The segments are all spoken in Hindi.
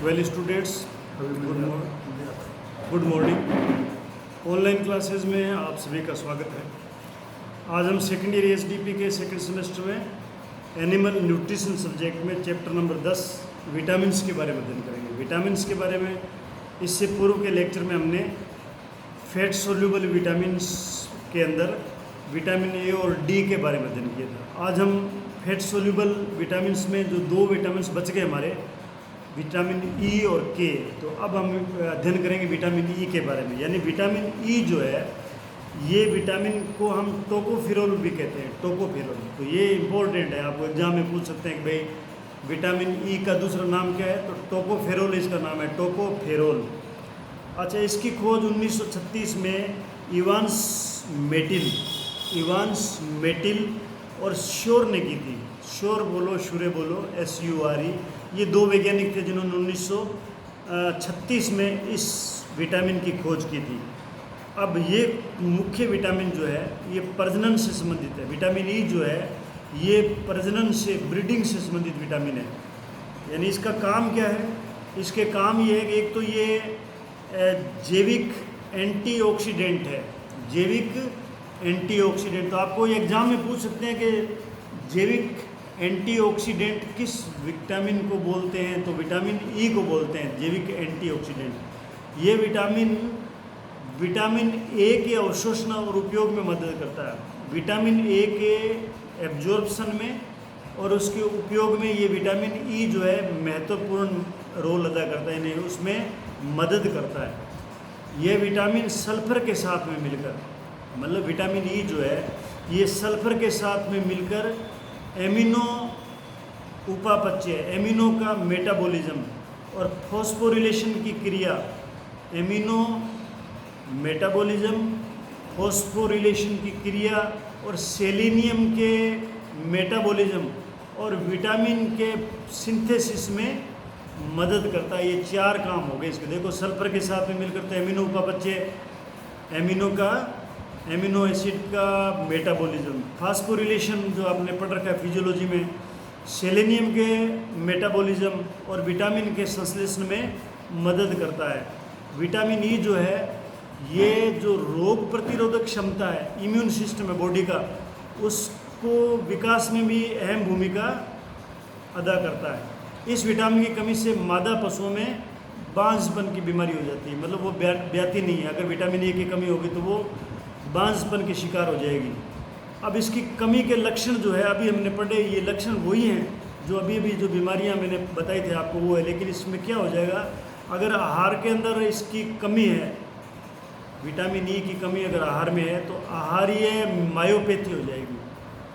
Well students, good morning. Online classes में आप सभी का स्वागत है। आज हम सेकेंड ईयर एसडीपी के सेकेंड सेमेस्टर में एनिमल न्यूट्रिशन सब्जेक्ट में चैप्टर नंबर 10 विटामिन्स के बारे में अध्ययन करेंगे। विटामिन्स के बारे में इससे पूर्व के लेक्चर में हमने फैट सोल्यूबल विटामिन्स के अंदर विटामिन ए और डी के बारे में अध्ययन किया था। आज हम फैट सोल्यूबल विटामिन्स में जो दो विटामिन्स बच गए हमारे, विटामिन ई और के, तो अब हम अध्ययन करेंगे विटामिन ई के बारे में। यानी विटामिन ई जो है, ये विटामिन को हम टोकोफेरोल भी कहते हैं, टोकोफेरोल। तो ये इम्पोर्टेंट है, आपको एग्जाम में पूछ सकते हैं कि भाई विटामिन ई का दूसरा नाम क्या है, तो टोकोफेरोल इसका नाम है, टोकोफेरोल। अच्छा, इसकी खोज 1936 में इवांस मेटिल और श्योर ने की थी। श्योर बोलो, शुरे बोलो, SURE। ये दो वैज्ञानिक थे जिन्होंने 1936 में इस विटामिन की खोज की थी। अब ये मुख्य विटामिन जो है ये प्रजनन से संबंधित है। विटामिन ई जो है ये प्रजनन से, ब्रीडिंग से संबंधित विटामिन है। यानी इसका काम क्या है? इसके काम ये है कि एक तो ये जैविक एंटीऑक्सीडेंट है, जैविक एंटीऑक्सीडेंट। तो आपको एग्जाम में पूछ सकते हैं कि जैविक एंटीऑक्सीडेंट किस विटामिन को बोलते हैं, तो विटामिन ई को बोलते हैं जैविक एंटीऑक्सीडेंट। ये विटामिन ए के अवशोषण और उपयोग में मदद करता है, विटामिन ए के एब्जॉर्प्शन में और उसके उपयोग में ये विटामिन ई जो है महत्वपूर्ण रोल अदा करता है, यानी उसमें मदद करता है। ये विटामिन सल्फर के साथ में मिलकर, मतलब विटामिन ई जो है ये सल्फर के साथ में मिलकर एमिनो उपापचय, एमिनो का मेटाबॉलिज्म और फॉस्फोरिलेशन की क्रिया, एमिनो मेटाबॉलिज्म, फॉस्फोरिलेशन की क्रिया और सेलेनियम के मेटाबॉलिज्म और विटामिन के सिंथेसिस में मदद करता है। ये चार काम हो गए इसके। देखो, सल्फर के साथ में मिलकर तो एमिनो उपापचय, एमिनो एसिड का मेटाबॉलिज्म, फास्फोरिलेशन जो आपने पढ़ रखा है फिजियोलॉजी में, सेलेनियम के मेटाबॉलिज्म और विटामिन के संश्लेषण में मदद करता है। विटामिन ई जो है ये जो रोग प्रतिरोधक क्षमता है, इम्यून सिस्टम है बॉडी का, उसको विकास में भी अहम भूमिका अदा करता है। इस विटामिन की कमी से मादा पशुओं में बांझपन की बीमारी हो जाती है, मतलब वो ब्याती नहीं है। अगर विटामिन ए की कमी होगी तो वो बांझपन के शिकार हो जाएगी। अब इसकी कमी के लक्षण जो है अभी हमने पढ़े, ये लक्षण वही हैं जो अभी जो बीमारियां मैंने बताई थी आपको वो है। लेकिन इसमें क्या हो जाएगा, अगर आहार के अंदर इसकी कमी है, विटामिन ई की कमी अगर आहार में है तो आहारीय मायोपैथी हो जाएगी,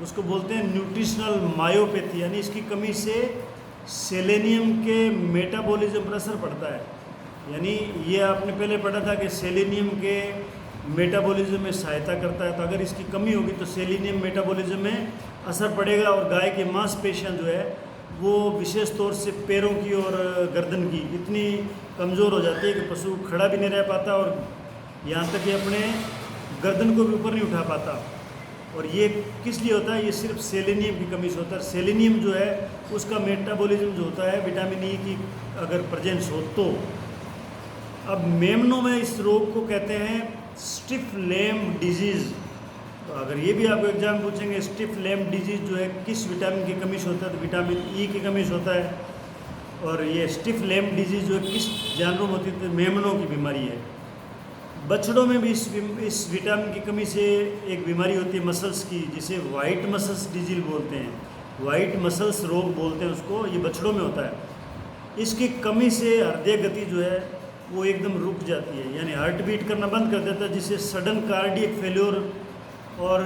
उसको बोलते हैं न्यूट्रिशनल मायोपैथी। यानी इसकी कमी से सेलेनियम के मेटाबॉलिज्म पर असर पड़ता है। यानी ये आपने पहले पढ़ा था कि सेलेनियम के मेटाबॉलिज्म में सहायता करता है, तो अगर इसकी कमी होगी तो सेलेनियम मेटाबॉलिज्म में असर पड़ेगा और गाय की मांसपेशियां जो है वो विशेष तौर से पैरों की और गर्दन की इतनी कमज़ोर हो जाती है कि पशु खड़ा भी नहीं रह पाता और यहाँ तक कि अपने गर्दन को भी ऊपर नहीं उठा पाता। और ये किस लिए होता है? ये सिर्फ सेलेनियम की कमी से होता है। सेलेनियम जो है उसका मेटाबॉलिज्म जो होता है विटामिन ई की अगर प्रेजेंस हो तो। अब मेमनों में इस रोग को कहते हैं स्टिफ लेम डिजीज़। तो अगर ये भी आपको एग्जाम पूछेंगे स्टिफ लेम डिजीज़ जो है किस विटामिन की कमी से होता है, तो विटामिन ई की कमी से होता है। और ये स्टिफ लेम डिजीज़ जो है किस जानवरों में होती है, तो मेमनों की बीमारी है। बछड़ों में भी इस विटामिन की कमी से एक बीमारी होती है मसल्स की, जिसे वाइट मसल्स डिजीज बोलते हैं, वाइट मसल्स रोग बोलते हैं उसको। ये बछड़ों में होता है। इसकी कमी से हृदय गति जो है वो एकदम रुक जाती है, यानी हार्ट बीट करना बंद कर देता है, जिससे सडन कार्डियक फेल्योर। और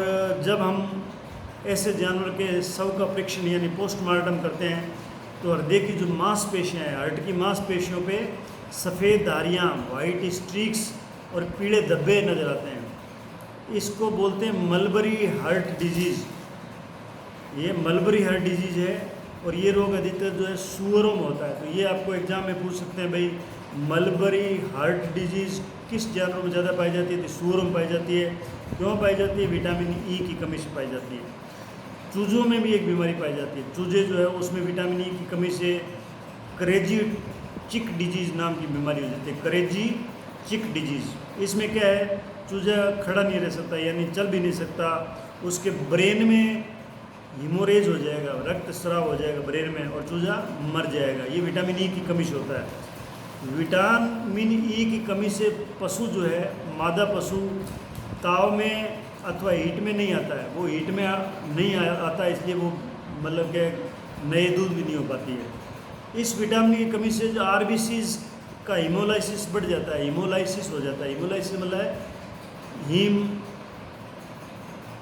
जब हम ऐसे जानवर के शव का परीक्षण यानी पोस्टमार्टम करते हैं तो हृदय की जो मांसपेशियाँ हैं, हार्ट की मांसपेशियों पे सफ़ेद धारियाँ, वाइट स्ट्रीक्स और पीले धब्बे नज़र आते हैं। इसको बोलते हैं मलबरी हार्ट डिजीज़। ये मलबरी हार्ट डिजीज़ है और ये रोग अधिकतर जो है सूअरों में होता है। तो ये आपको एग्जाम में पूछ सकते हैं, भाई मलबरी हार्ट डिजीज़ किस जानवरों में ज़्यादा पाई जाती है? तो सूअरों में पाई जाती है। क्यों पाई जाती है? विटामिन ई की कमी से पाई जाती है। चूज़ों में भी एक बीमारी पाई जाती है। चूजे जो है उसमें विटामिन ई की कमी से क्रेजी चिक डिजीज़ नाम की बीमारी हो जाती है, करेजी चिक डिजीज़। इसमें क्या है, चूजा खड़ा नहीं रह सकता, यानी चल भी नहीं सकता, उसके ब्रेन में हीमोरेज हो जाएगा, रक्त स्राव हो जाएगा ब्रेन में और चूजा मर जाएगा। ये विटामिन ई की कमी से होता है। विटामिन ई की कमी से पशु जो है, मादा पशु ताव में अथवा हीट में नहीं आता है, वो हीट में नहीं आता, इसलिए वो मतलब कि नए दूध भी नहीं हो पाती है। इस विटामिन की कमी से जो आरबीसीज का हीमोलाइसिस बढ़ जाता है, हीमोलाइसिस हो जाता है। हीमोलाइसिस मतलब है हीम,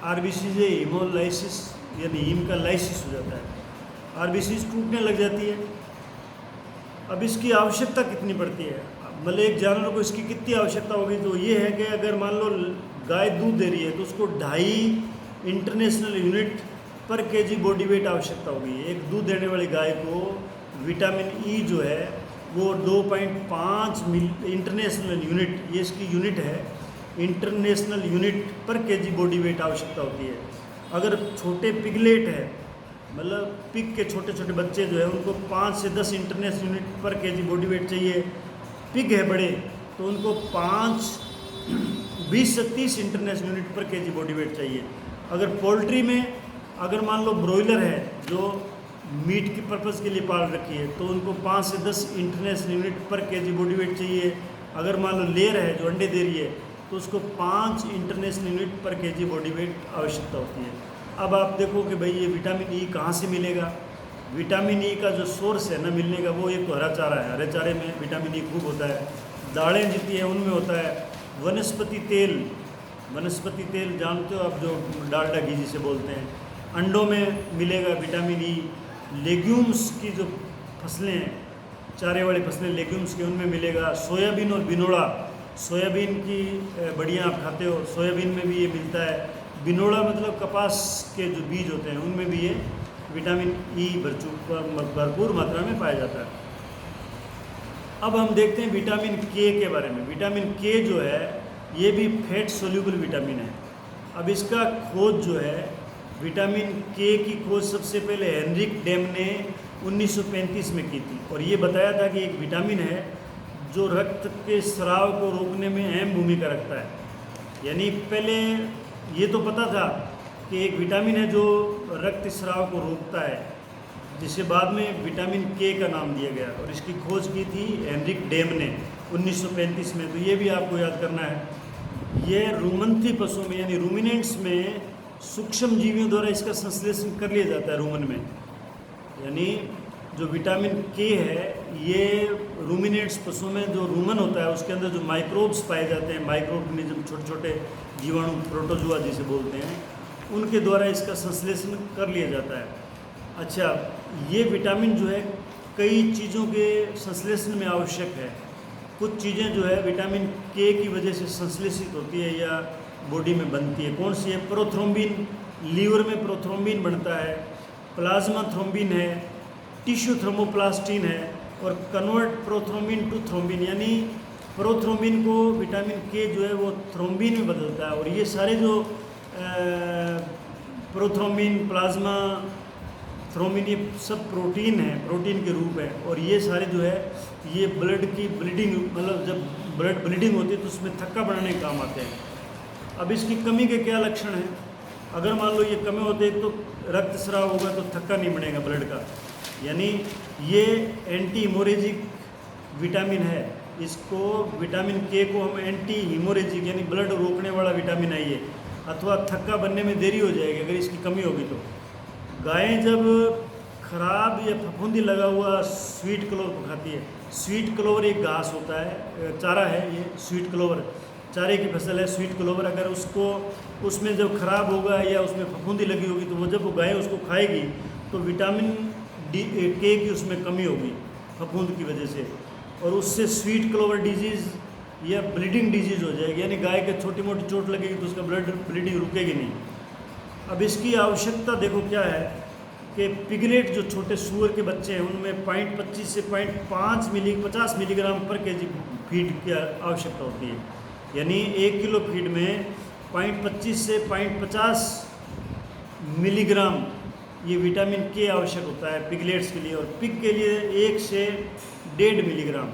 आरबीसी से हीमोलाइसिस यानी हीम का लाइसिस हो जाता है, आरबीसीज टूटने लग जाती है। अब इसकी आवश्यकता कितनी पड़ती है, मतलब एक जानवर को इसकी कितनी आवश्यकता होगी, तो ये है कि अगर मान लो गाय दूध दे रही है तो उसको 2.5 इंटरनेशनल यूनिट पर केजी बॉडी वेट आवश्यकता होगी। एक दूध देने वाली गाय को विटामिन ई जो है वो 2.5 इंटरनेशनल यूनिट, ये इसकी यूनिट है, इंटरनेशनल यूनिट पर केजी बॉडी वेट आवश्यकता होती है। अगर छोटे पिगलेट है, मतलब पिग के छोटे छोटे बच्चे जो है उनको 5 से 10 इंटरनेशनल यूनिट पर केजी बॉडी वेट चाहिए। पिग है बड़े तो उनको 20 से 30 इंटरनेशनल यूनिट पर केजी बॉडी वेट चाहिए। अगर पोल्ट्री में अगर मान लो ब्रॉयलर है जो मीट के पर्पज़ के लिए पाल रखी है तो उनको 5 से 10 इंटरनेशनल यूनिट पर केजी बॉडी वेट चाहिए। अगर मान लो लेयर है जो अंडे दे रही है तो उसको 5 इंटरनेशनल यूनिट पर केजी बॉडी वेट आवश्यकता होती है। अब आप देखो कि भाई ये विटामिन ई कहाँ से मिलेगा। विटामिन ई का जो सोर्स है ना मिलने का, वो एक तो हरा चारा है, हरे चारे में विटामिन ई खूब होता है, दालें जितनी हैं उनमें होता है, वनस्पति तेल जानते हो आप, जो डालडा घी जिसे बोलते हैं, अंडों में मिलेगा विटामिन ई, लेग्यूम्स की जो फसलें हैं, चारे वाली फसलें लेग्यूम्स की, उनमें मिलेगा, सोयाबीन और बिनोड़ा, सोयाबीन की बढ़िया आप खाते हो, सोयाबीन में भी ये मिलता है, बिनोड़ा मतलब कपास के जो बीज होते हैं उनमें भी ये विटामिन ई भरपूर मात्रा में पाया जाता है। अब हम देखते हैं विटामिन के बारे में। विटामिन के जो है ये भी फैट सोल्यूबल विटामिन है। अब इसका खोज जो है, विटामिन के की खोज सबसे पहले हेनरिक डेम ने 1935 में की थी और ये बताया था कि एक विटामिन है जो रक्त के स्राव को रोकने में अहम भूमिका रखता है। यानी पहले ये तो पता था कि एक विटामिन है जो रक्त स्राव को रोकता है, जिसे बाद में विटामिन के का नाम दिया गया और इसकी खोज की थी हेनरिक डेम ने 1935 में। तो ये भी आपको याद करना है। ये रूमंथी पशुओं में यानी रूमिनेंट्स में सूक्ष्म जीवियों द्वारा इसका संश्लेषण कर लिया जाता है रूमन में। यानी जो विटामिन के है ये रूमिनेट्स पशुओं में जो रूमन होता है उसके अंदर जो माइक्रोब्स पाए जाते हैं, माइक्रो ऑर्गेनिज्म, छोटे छोटे जीवाणु, प्रोटोजुआ जिसे बोलते हैं, उनके द्वारा इसका संश्लेषण कर लिया जाता है। अच्छा, ये विटामिन जो है कई चीज़ों के संश्लेषण में आवश्यक है। कुछ चीज़ें जो है विटामिन के की वजह से संश्लेषित होती है या बॉडी में बनती है। कौन सी है? प्रोथ्रोम्बिन, लीवर में प्रोथ्रोम्बिन बनता है, प्लाज्मा थ्रोम्बिन है, टिश्यू थ्रोम्बोप्लास्टिन है और कन्वर्ट प्रोथ्रोम्बिन टू थ्रोम्बिन, यानी प्रोथ्रोम्बिन को विटामिन के जो है वो थ्रोम्बिन में बदलता है। और ये सारे जो प्रोथ्रोम्बिन, प्लाज्मा थ्रोम्बिन, ये सब प्रोटीन है, प्रोटीन के रूप है। और ये सारे जो है ये ब्लड की ब्लीडिंग, मतलब जब ब्लड ब्लीडिंग होती है तो उसमें थक्का बढ़ाने के काम आते हैं। अब इसकी कमी के क्या लक्षण हैं? अगर मान लो ये कमी होते हैं तो रक्त स्राव होगा तो थक्का नहीं बढ़ेगा ब्लड का, यानी ये एंटी हीमोरेजिक विटामिन है। इसको विटामिन के को हम एंटी हीमोरेजिक यानी ब्लड रोकने वाला विटामिन है ये, अथवा थक्का बनने में देरी हो जाएगी अगर इसकी कमी होगी तो। गायें जब खराब या फफूंदी लगा हुआ स्वीट क्लोवर को खाती है, स्वीट क्लोवर एक घास होता है, चारा है ये, स्वीट क्लोवर चारे की फसल है स्वीट क्लोवर। अगर उसको उसमें जब खराब होगा या उसमें फफूंदी लगी होगी तो वो जब वो गाय उसको खाएगी तो विटामिन के की उसमें कमी होगी फफूंद की वजह से, और उससे स्वीट क्लोवर डिजीज़ या ब्लीडिंग डिजीज़ हो जाएगी, यानी गाय के छोटी मोटी चोट लगेगी तो उसका ब्लड ब्लीडिंग रुकेगी नहीं। अब इसकी आवश्यकता देखो क्या है कि पिगलेट जो छोटे सूअर के बच्चे हैं उनमें 0.25 से 50 मिलीग्राम पर केजी फीड की आवश्यकता होती है। यानी 1 किलो फीड में 0.25 से 0.50 मिलीग्राम ये विटामिन के आवश्यक होता है पिगलेट्स के लिए। और पिग के लिए 1 से 1.5 मिलीग्राम,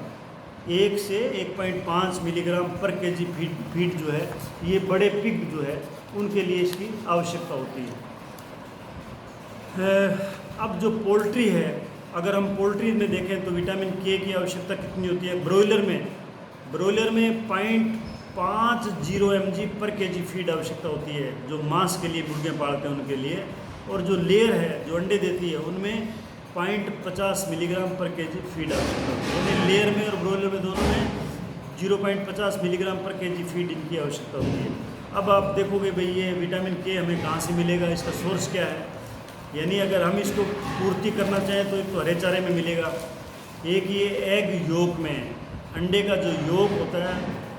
1 से 1.5 मिलीग्राम पर केजी फीड जो है, ये बड़े पिग जो है उनके लिए इसकी आवश्यकता होती है। अब जो पोल्ट्री है, अगर हम पोल्ट्री में देखें तो विटामिन के की आवश्यकता कितनी होती है? ब्रॉयलर में 0.50 mg पर केजी फीड आवश्यकता होती है, जो मांस के लिए मुर्गियाँ पालते हैं उनके लिए। और जो लेयर है, जो अंडे देती है, उनमें 0.50 मिलीग्राम पर केजी फीड आवश्यकता होती है। यानी लेयर में और ब्रॉयलर में दोनों में 0.50 मिलीग्राम पर केजी फीड इनकी आवश्यकता होती है। अब आप देखोगे भाई ये विटामिन के हमें कहाँ से मिलेगा, इसका सोर्स क्या है? यानी अगर हम इसको पूर्ति करना चाहें तो एक तो हरे चारे में मिलेगा, एक ये एग योक में, अंडे का जो योक होता है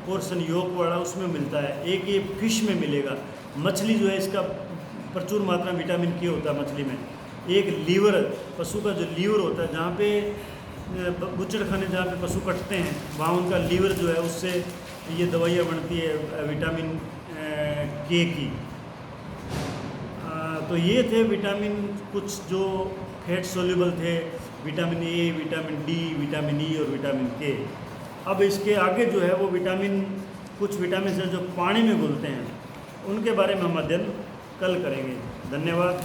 पोर्शन योक वाला, उसमें मिलता है। एक ये फिश में मिलेगा, मछली जो है इसका प्रचुर मात्रा में विटामिन के होता है मछली में। एक लीवर, पशु का जो लीवर होता है, जहाँ पे बुचड़खाने जहाँ पे पशु कटते हैं वहाँ उनका लीवर जो है, उससे ये दवाइयाँ बनती है विटामिन के की। तो ये थे विटामिन कुछ जो फैट सोल्यूबल थे, vitamin A, vitamin D, vitamin E और विटामिन के। अब इसके आगे जो है वो कुछ विटामिन है जो पानी में घुलते हैं, उनके बारे में हम अध्ययन कल करेंगे। धन्यवाद।